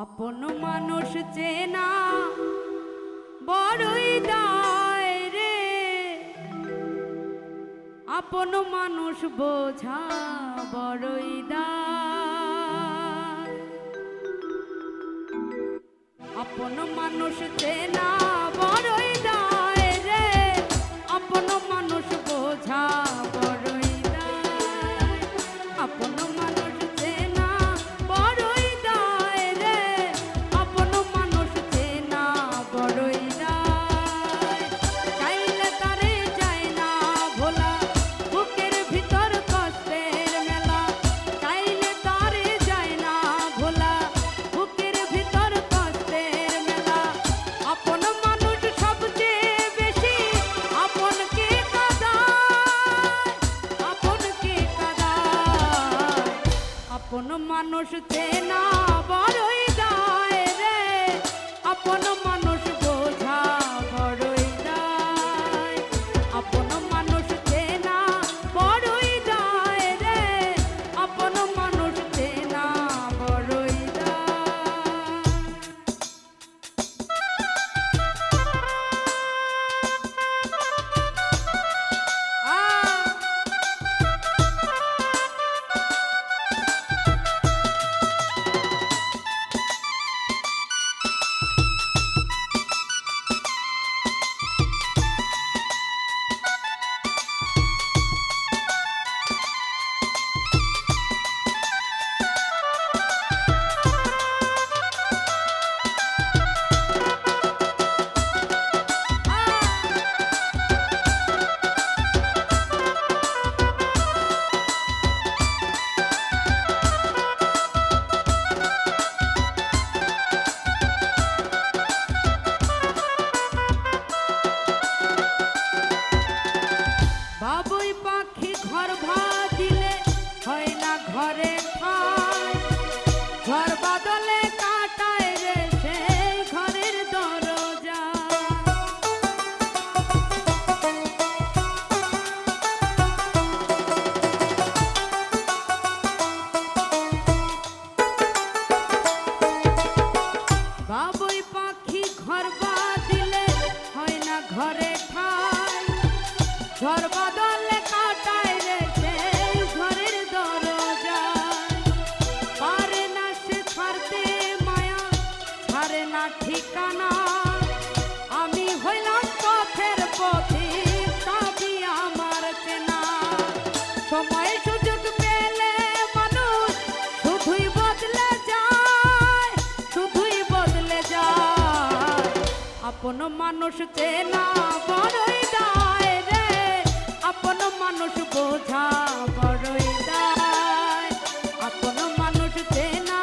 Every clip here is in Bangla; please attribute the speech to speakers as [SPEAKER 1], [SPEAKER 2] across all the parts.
[SPEAKER 1] আপন মানুষ চেনা বড়ই দায় রে, আপন মানুষ বোঝা বড়ই দায়। আপন মানুষ চেনা বড়ই দায় রে, আপন মানুষ বোঝা বড়ই দায়। আপন মানুষ চেনা বড়ই দায় রে, আপন মানুষ চেনা বড়ই দায়। চাইলে তারে যায় না ভোলা, বুকের ভিতর কষ্টের মেলা। চাইলে তারে যায় না ভোলা, বুকের ভিতর কষ্টের মেলা। আপন মানুষ সবচেয়ে বেশি আপনকে কাঁদায়, আপনকে কাঁদায়। আপন মানুষ চেনা বড়ই দায় রে, আপন মানুষ বোঝা বড়ই দায়। আপন মানুষ চেনা বড়ই দায় রে, আপন মানুষ চেনা বড়ই দায়। বাবুই পাখি ঘর ভাজিলে হয় না ঘরে ঠাই, ঘর বদলে কাটায় রে সেই ঘরের দরজা। বাবুই পাখি ঘর বাঁধিলে হয় না ঘরে ঠাই, ঘর বদলে কাটায় রে সেই ঘরের দরজা। পারে না সে ছাড়তে মায়া, ছাড়ে না ঠিকানা। আমি হইলাম পথের পথিক, সবই আমার চেনা। সময় সুযোগ পেলে মানুষ শুধুই বদলে যায়, শুধুই বদলে যায়। আপন মানুষ চেনা বড়ই দায় রে, আপন মানুষ বোঝা বড়ই দায়। আপন মানুষ চেনা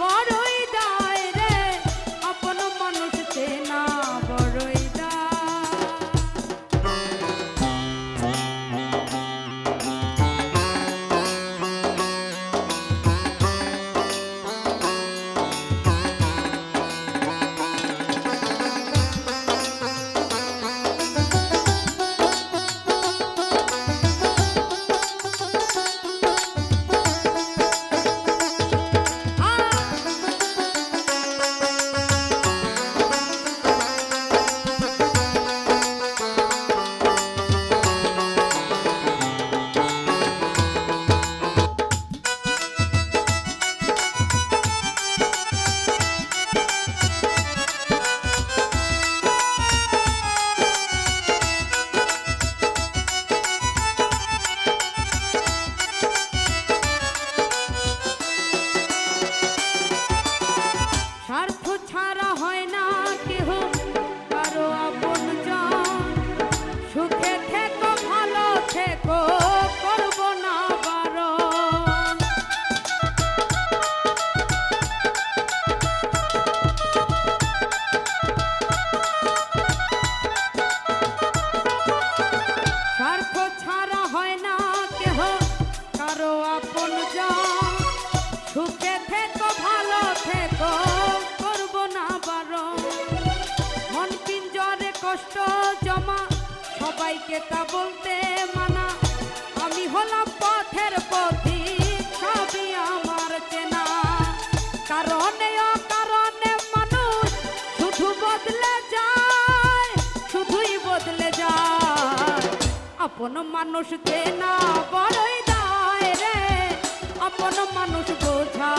[SPEAKER 1] বড়ই দায় রে, আপন মানুষ চেনা বড়ই দায়। স্বার্থ ছাড়া হয় না কেহ কারো আপনজন। সুখে থেকো ভালো থেকো, করব না বারণ। স্বার্থ ছাড়া হয় না কেহ কারো আপনজন। সুখে থেকো ভালো থেকো, করব না বারণ। মন পিঞ্জরে কষ্ট জমা, সবাইকে তা বলতে মানা। আমি হলাম পথের পথিক, সবই আমার চেনা। কারণে অকারণে আপন মানুষ চেনা বড়ই দায় রে, আপন মানুষ বোঝা